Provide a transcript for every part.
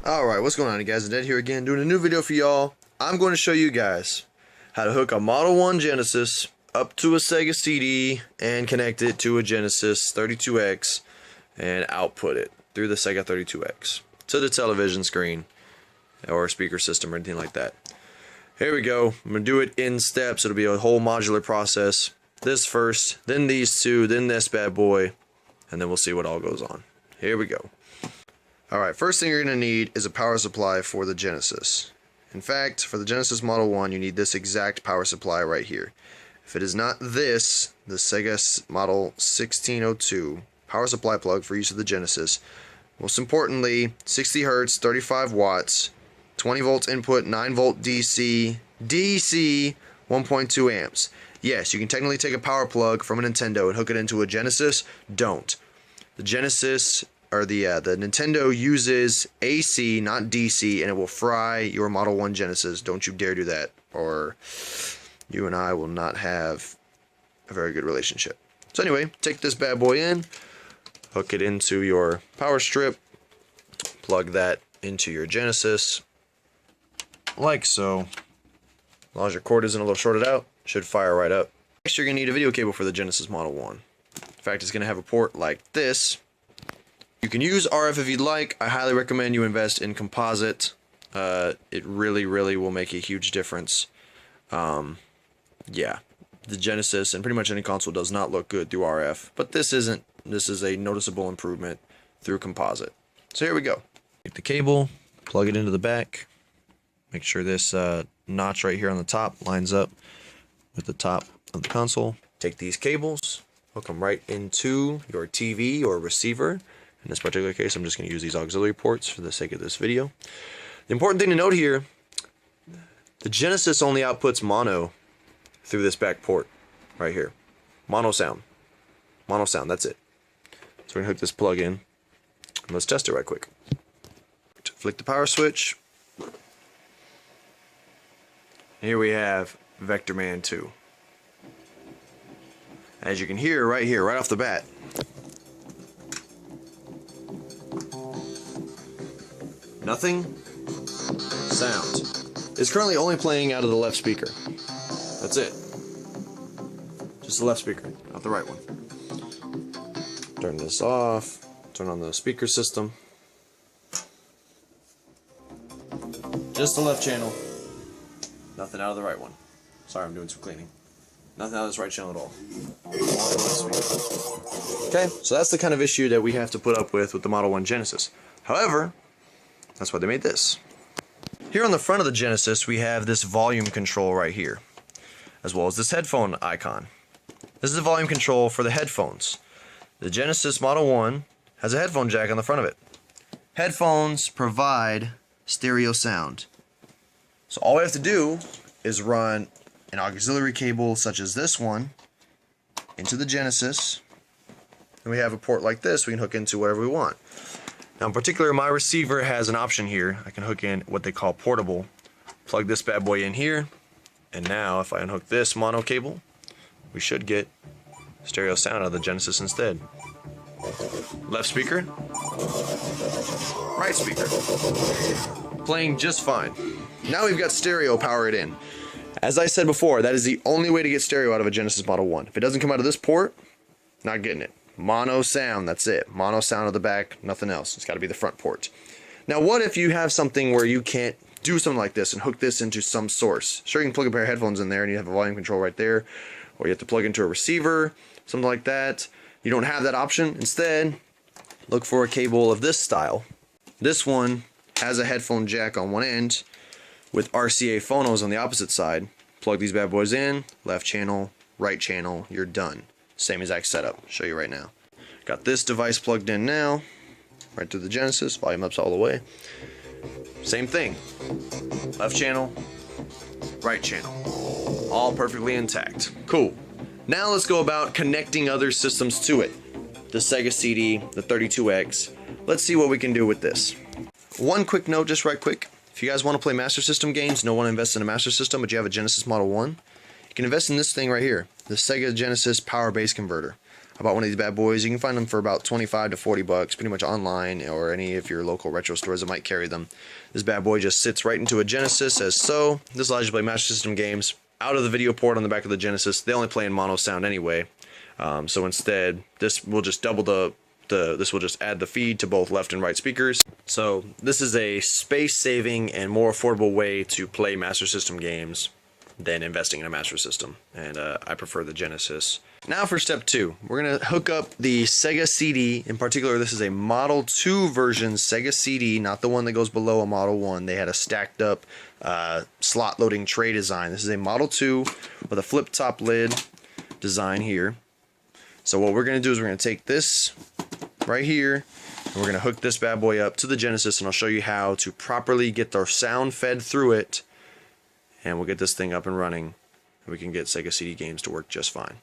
Alright, what's going on, guys? Dead here again, doing a new video for y'all. I'm going to show you guys how to hook a Model 1 Genesis up to a Sega CD and connect it to a Genesis 32X and output it through the Sega 32X to the television screen or speaker system or anything like that. Here we go. I'm going to do it in steps. It'll be a whole modular process. This first, then these two, then this bad boy, and then we'll see what all goes on. Here we go. Alright, first thing you're going to need is a power supply for the Genesis. In fact, for the Genesis Model 1, you need this exact power supply right here. If it is not this, the Sega Model 1602 power supply plug for use of the Genesis, most importantly, 60 Hz, 35 watts, 20 volts input, 9 volt DC, 1.2 amps. Yes, you can technically take a power plug from a Nintendo and hook it into a Genesis. Don't. The Genesis, or the Nintendo uses AC, not DC, and it will fry your Model 1 Genesis. Don't you dare do that, or you and I will not have a very good relationship. So anyway, take this bad boy in, hook it into your power strip, plug that into your Genesis, like so. As long as your cord isn't a little shorted out, it should fire right up. Next, you're going to need a video cable for the Genesis Model 1. In fact, it's going to have a port like this. You can use RF if you'd like. I highly recommend you invest in composite. It really will make a huge difference. Yeah, the Genesis and pretty much any console does not look good through RF, but this isn't. This is a noticeable improvement through composite. So here we go. Take the cable, plug it into the back. Make sure this notch right here on the top lines up with the top of the console. Take these cables, hook them right into your TV or receiver. In this particular case, I'm just going to use these auxiliary ports for the sake of this video. The important thing to note here, the Genesis only outputs mono through this back port right here. Mono sound. Mono sound, that's it. So we're going to hook this plug in. And let's test it right quick. Flick the power switch. Here we have Vectorman 2. As you can hear right here, right off the bat, nothing. Sound. It's currently only playing out of the left speaker. That's it. Just the left speaker, not the right one. Turn this off. Turn on the speaker system. Just the left channel. Nothing out of the right one. Sorry, I'm doing some cleaning. Nothing out of this right channel at all. Okay, so that's the kind of issue that we have to put up with the Model 1 Genesis. However, that's why they made this. Here on the front of the Genesis, we have this volume control right here, as well as this headphone icon. This is the volume control for the headphones. The Genesis Model 1 has a headphone jack on the front of it. Headphones provide stereo sound. So all we have to do is run an auxiliary cable such as this one into the Genesis, and we have a port like this we can hook into whatever we want. Now in particular, my receiver has an option here. I can hook in what they call portable. Plug this bad boy in here, and now if I unhook this mono cable, we should get stereo sound out of the Genesis instead. Left speaker, right speaker, playing just fine. Now we've got stereo powered in. As I said before, that is the only way to get stereo out of a Genesis Model 1. If it doesn't come out of this port, not getting it. Mono sound, that's it. Mono sound of the back, nothing else. It's got to be the front port. Now what if you have something where you can't do something like this and hook this into some source? Sure, you can plug a pair of headphones in there and you have a volume control right there, or you have to plug into a receiver, something like that. You don't have that option. Instead, look for a cable of this style. This one has a headphone jack on one end with RCA phonos on the opposite side. Plug these bad boys in, left channel, right channel, you're done. Same exact setup. I'll show you right now. Got this device plugged in now, right through the Genesis, volume up's all the way. Same thing. Left channel, right channel. All perfectly intact. Cool. Now let's go about connecting other systems to it. The Sega CD, the 32X. Let's see what we can do with this. One quick note, just right quick. If you guys want to play Master System games, don't want to invest in a Master System, but you have a Genesis Model 1, you can invest in this thing right here, the Sega Genesis Power Base Converter. I bought one of these bad boys. You can find them for about 25 to 40 bucks, pretty much online, or any of your local retro stores that might carry them. This bad boy just sits right into a Genesis as so. This allows you to play Master System games out of the video port on the back of the Genesis. They only play in mono sound anyway. So instead, this will just double this will just add the feed to both left and right speakers. So this is a space-saving and more affordable way to play Master System games than investing in a Master System, and I prefer the Genesis. Now for step 2, we're gonna hook up the Sega CD. In particular, this is a Model 2 version Sega CD, not the one that goes below a Model 1. They had a stacked up slot loading tray design. This is a Model 2 with a flip top lid design here. So what we're gonna do is we're gonna take this right here, and we're gonna hook this bad boy up to the Genesis, and I'll show you how to properly get the sound fed through it, and we'll get this thing up and running, and we can get Sega CD games to work just fine.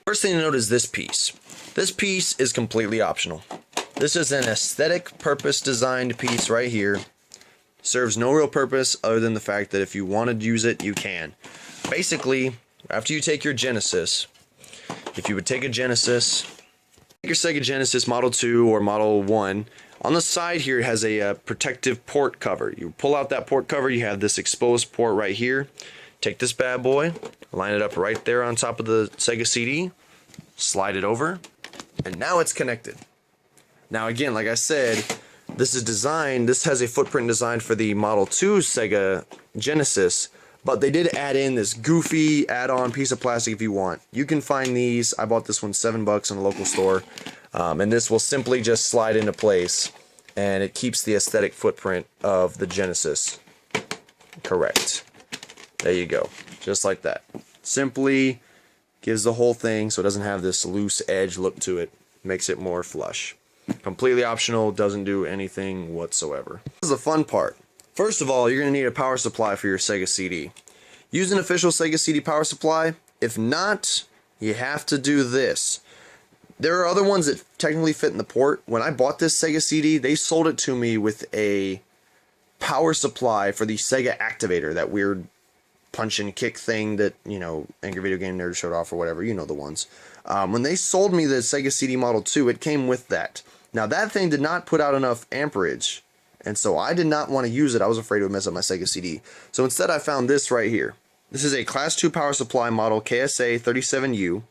First thing to note is this piece. This piece is completely optional. This is an aesthetic purpose designed piece right here. Serves no real purpose other than the fact that if you want to use it, you can. Basically, after you take your Genesis, if you would take a Genesis, take your Sega Genesis Model 2 or Model 1, on the side here it has a protective port cover. You pull out that port cover, you have this exposed port right here. Take this bad boy, line it up right there on top of the Sega CD, slide it over, and now it's connected. Now again, like I said, this has a footprint designed for the Model 2 Sega Genesis, but they did add in this goofy add-on piece of plastic if you want. You can find these. I bought this one $7 in a local store, and this will simply just slide into place, and it keeps the aesthetic footprint of the Genesis correct. There you go, just like that. Simply gives the whole thing so it doesn't have this loose edge look to it. Makes it more flush. Completely optional, doesn't do anything whatsoever. This is the fun part. First of all, you're going to need a power supply for your Sega CD. Use an official Sega CD power supply. If not, you have to do this. There are other ones that technically fit in the port. When I bought this Sega CD, they sold it to me with a power supply for the Sega Activator, that weird punch and kick thing that, you know, Angry Video Game Nerd showed off or whatever, you know the ones. When they sold me the Sega CD Model 2, it came with that. Now that thing did not put out enough amperage, and so I did not want to use it. I was afraid it would mess up my Sega CD. So instead I found this right here. This is a Class 2 power supply model KSA 37U.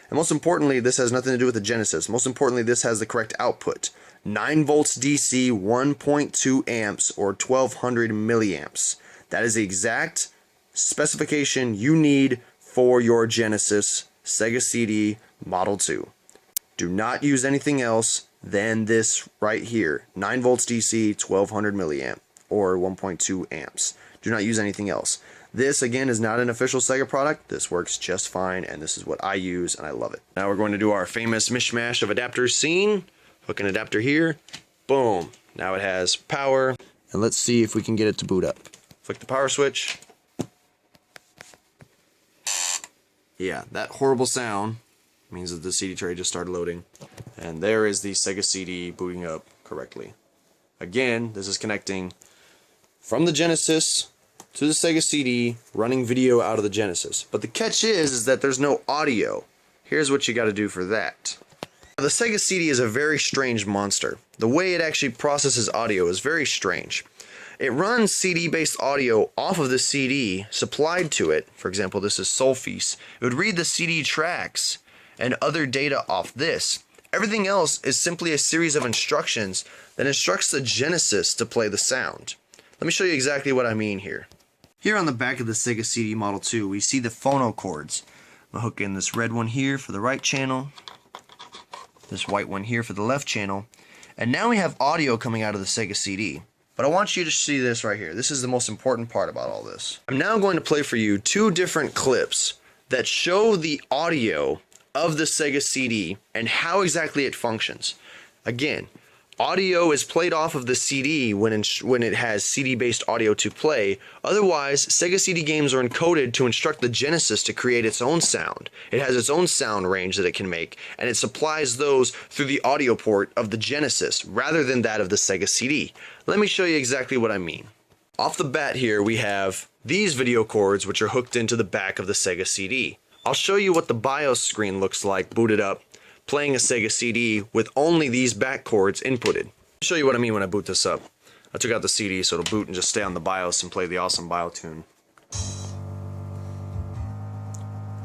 And most importantly, this has nothing to do with the Genesis. Most importantly, this has the correct output. 9 volts DC, 1.2 amps, or 1200 milliamps. That is the exact specification you need for your Genesis Sega CD Model 2. Do not use anything else than this right here. 9 volts DC, 1200 milliamp, or 1.2 amps. Do not use anything else. This, again, is not an official Sega product. This works just fine, and this is what I use, and I love it. Now we're going to do our famous mishmash of adapters scene. Hook an adapter here. Boom. Now it has power. And let's see if we can get it to boot up. Flick the power switch. Yeah, that horrible sound means that the CD tray just started loading. And there is the Sega CD booting up correctly. Again, this is connecting from the Genesis to the Sega CD, running video out of the Genesis. But the catch is that there's no audio. Here's what you got to do for that. The Sega CD is a very strange monster. The way it actually processes audio is very strange. It runs CD-based audio off of the CD supplied to it. For example, this is Solfease. It would read the CD tracks and other data off this. Everything else is simply a series of instructions that instructs the Genesis to play the sound. Let me show you exactly what I mean here. Here on the back of the Sega CD Model 2, we see the phono cords. I'm going to hook in this red one here for the right channel, this white one here for the left channel, and now we have audio coming out of the Sega CD. But I want you to see this right here. This is the most important part about all this. I'm now going to play for you 2 different clips that show the audio of the Sega CD and how exactly it functions. Again, audio is played off of the CD when it has CD-based audio to play. Otherwise, Sega CD games are encoded to instruct the Genesis to create its own sound. It has its own sound range that it can make, and it supplies those through the audio port of the Genesis rather than that of the Sega CD. Let me show you exactly what I mean. Off the bat here, we have these video cords which are hooked into the back of the Sega CD. I'll show you what the BIOS screen looks like booted up, playing a Sega CD with only these back cords inputted. I'll show you what I mean when I boot this up. I took out the CD so it'll boot and just stay on the BIOS and play the awesome Biotune.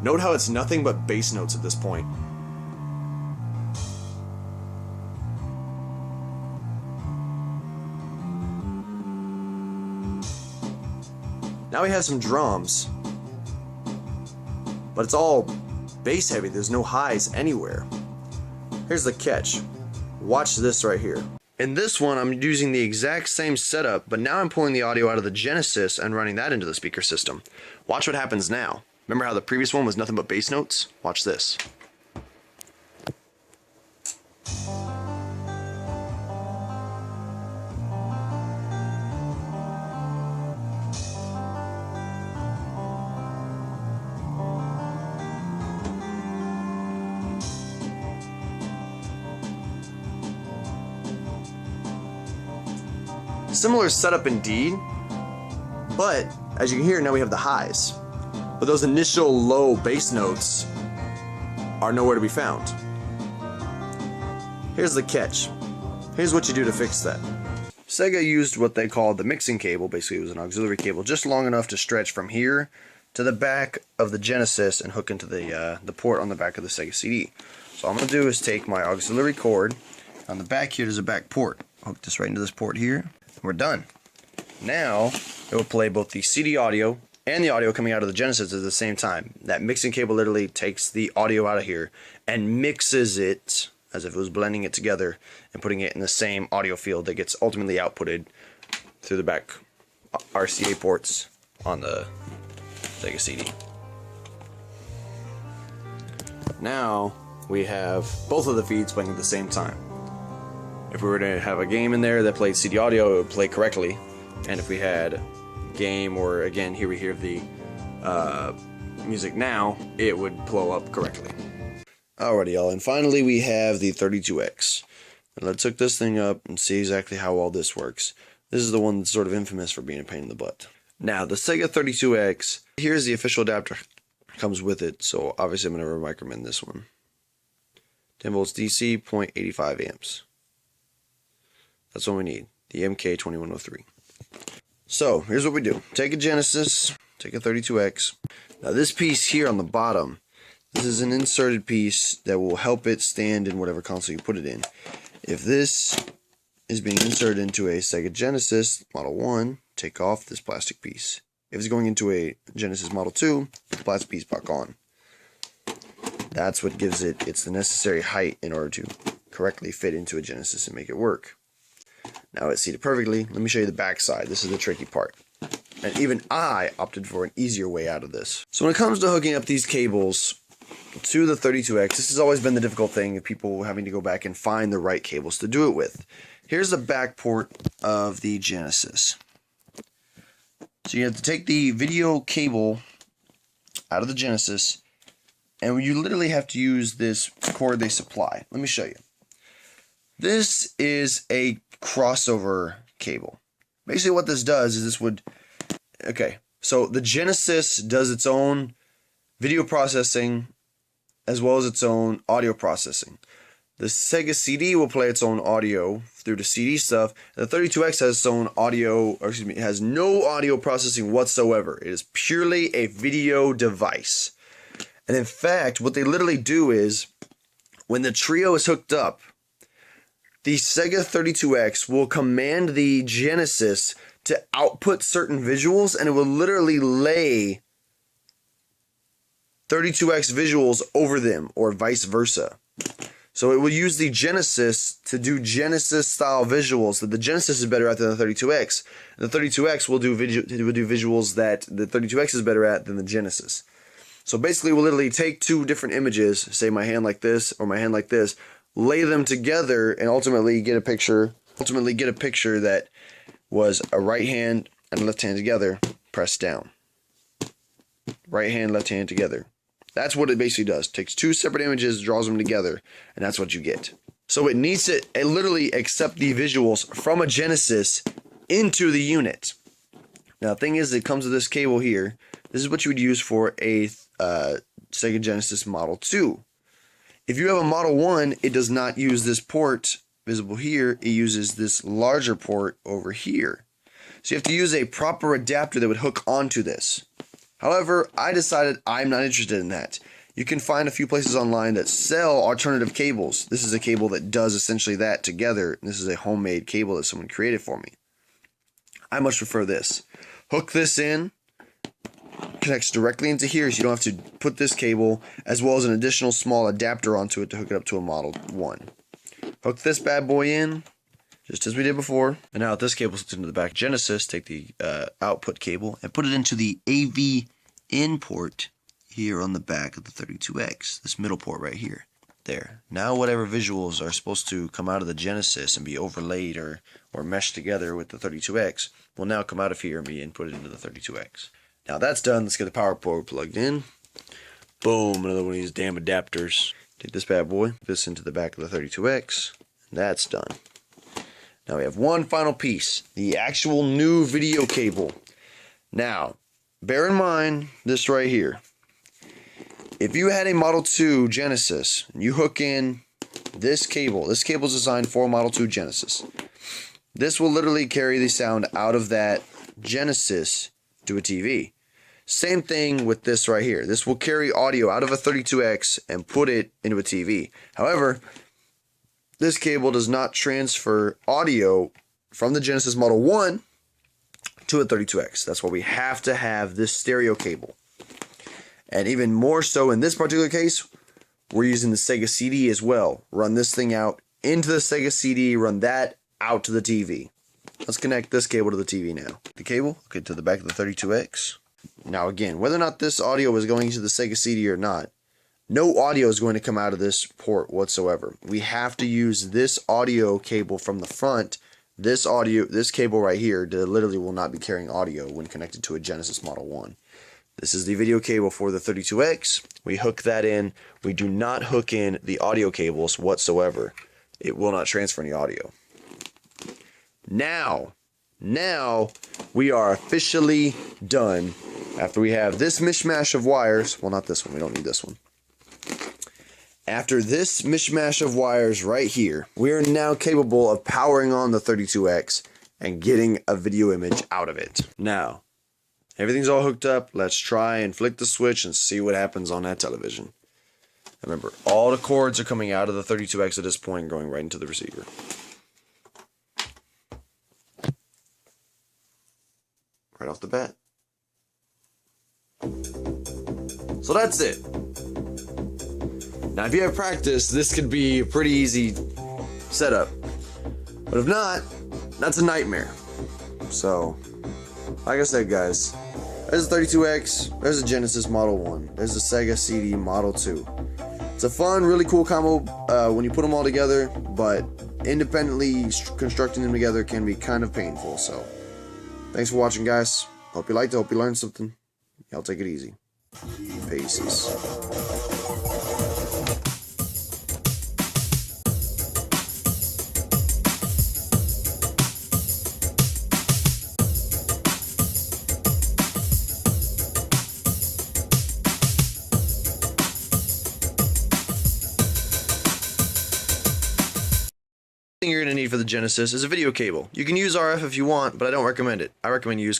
Note how it's nothing but bass notes at this point. Now we have some drums, but it's all bass heavy. There's no highs anywhere. Here's the catch. Watch this right here. In this one, I'm using the exact same setup, but now I'm pulling the audio out of the Genesis and running that into the speaker system. Watch what happens now. Remember how the previous one was nothing but bass notes? Watch this. Similar setup indeed, but as you can hear, now we have the highs. But those initial low bass notes are nowhere to be found. Here's the catch. Here's what you do to fix that. Sega used what they called the mixing cable. Basically, it was an auxiliary cable just long enough to stretch from here to the back of the Genesis and hook into the port on the back of the Sega CD. So all I'm going to do is take my auxiliary cord. On the back here, there's a back port. Hook this right into this port here. We're done. Now, it will play both the CD audio and the audio coming out of the Genesis at the same time. That mixing cable literally takes the audio out of here and mixes it as if it was blending it together and putting it in the same audio field that gets ultimately outputted through the back RCA ports on the Sega CD. Now, we have both of the feeds playing at the same time. If we were to have a game in there that played CD audio, it would play correctly. And if we had game, or again, here we hear the music now, it would blow up correctly. Alrighty, y'all, and finally we have the 32X. And let's hook this thing up and see exactly how all this works. This is the one that's sort of infamous for being a pain in the butt. Now, the Sega 32X, here's the official adapter. Comes with it, so obviously I'm going to recommend this one. 10 volts DC, 0.85 amps. That's what we need, the MK2103. So, here's what we do. Take a Genesis, take a 32X. Now this piece here on the bottom, this is an inserted piece that will help it stand in whatever console you put it in. If this is being inserted into a Sega Genesis Model 1, take off this plastic piece. If it's going into a Genesis Model 2, put the plastic piece back on. That's what gives it's the necessary height in order to correctly fit into a Genesis and make it work. Now it's seated perfectly. Let me show you the back side. This is the tricky part. And even I opted for an easier way out of this. So when it comes to hooking up these cables to the 32X, this has always been the difficult thing of people having to go back and find the right cables to do it with. Here's the back port of the Genesis. So you have to take the video cable out of the Genesis, and you literally have to use this cord they supply. Let me show you. This is a crossover cable. Basically what this does is this would... Okay, so the Genesis does its own video processing as well as its own audio processing. The Sega CD will play its own audio through the CD stuff. The 32X has its own audio, or excuse me, it has no audio processing whatsoever. It is purely a video device. And in fact, what they literally do is, when the Trio is hooked up, the Sega 32X will command the Genesis to output certain visuals, and it will literally lay 32X visuals over them, or vice versa. So it will use the Genesis to do Genesis-style visuals that the Genesis is better at than the 32X. And the 32X will do visuals that the 32X is better at than the Genesis. So basically, we'll literally take two different images, say my hand like this or my hand like this, lay them together, and ultimately get a picture. That was a right hand and left hand together, pressed down. Right hand, left hand together. That's what it basically does. It takes two separate images, draws them together, and that's what you get. So it needs to literally accept the visuals from a Genesis into the unit. Now, the thing is, it comes with this cable here. This is what you would use for a Sega Genesis Model 2. If you have a Model 1, it does not use this port visible here. It uses this larger port over here. So you have to use a proper adapter that would hook onto this. However, I decided I'm not interested in that. You can find a few places online that sell alternative cables. This is a cable that does essentially that together. This is a homemade cable that someone created for me. I much prefer this. Hook this in, connects directly into here, so you don't have to put this cable as well as an additional small adapter onto it to hook it up to a Model 1. Hook this bad boy in, just as we did before. And now with this cable sits into the back Genesis, take the output cable and put it into the AV in port here on the back of the 32X, this middle port right here. There. Now whatever visuals are supposed to come out of the Genesis and be overlaid or meshed together with the 32X will now come out of here and be inputted into the 32X. Now that's done, let's get the power port plugged in. Boom, another one of these damn adapters. Take this bad boy, put this into the back of the 32X, and that's done. Now we have one final piece, the actual new video cable. Now, bear in mind this right here. If you had a Model 2 Genesis, and you hook in this cable is designed for Model 2 Genesis. This will literally carry the sound out of that Genesis to a TV. Same thing with this right here. This will carry audio out of a 32X and put it into a TV. However, this cable does not transfer audio from the Genesis Model 1 to a 32X. That's why we have to have this stereo cable. And even more so in this particular case, we're using the Sega CD as well. Run this thing out into the Sega CD, run that out to the TV. Let's connect this cable to the TV now. The cable, okay, to the back of the 32X. Now again, whether or not this audio is going to the Sega CD or not, no audio is going to come out of this port whatsoever. We have to use this audio cable from the front. This cable right here literally will not be carrying audio when connected to a Genesis Model 1. This is the video cable for the 32X. We hook that in. We do not hook in the audio cables whatsoever. It will not transfer any audio. Now we are officially done. After we have this mishmash of wires, well, not this one, we don't need this one. After this mishmash of wires right here, we are now capable of powering on the 32X and getting a video image out of it. Now, everything's all hooked up. Let's try and flick the switch and see what happens on that television. Remember, all the cords are coming out of the 32X at this point and going right into the receiver. Right off the bat. So that's it. Now, if you have practice, this could be a pretty easy setup. But if not, that's a nightmare. So, like I said, guys, there's a 32X, there's a Genesis Model 1, there's a Sega CD Model 2. It's a fun, really cool combo when you put them all together, but independently constructing them together can be kind of painful. So, thanks for watching, guys. Hope you liked it, hope you learned something. Y'all take it easy. Peace. Thing you're going to need for the Genesis is a video cable. You can use RF if you want, but I don't recommend it. I recommend you use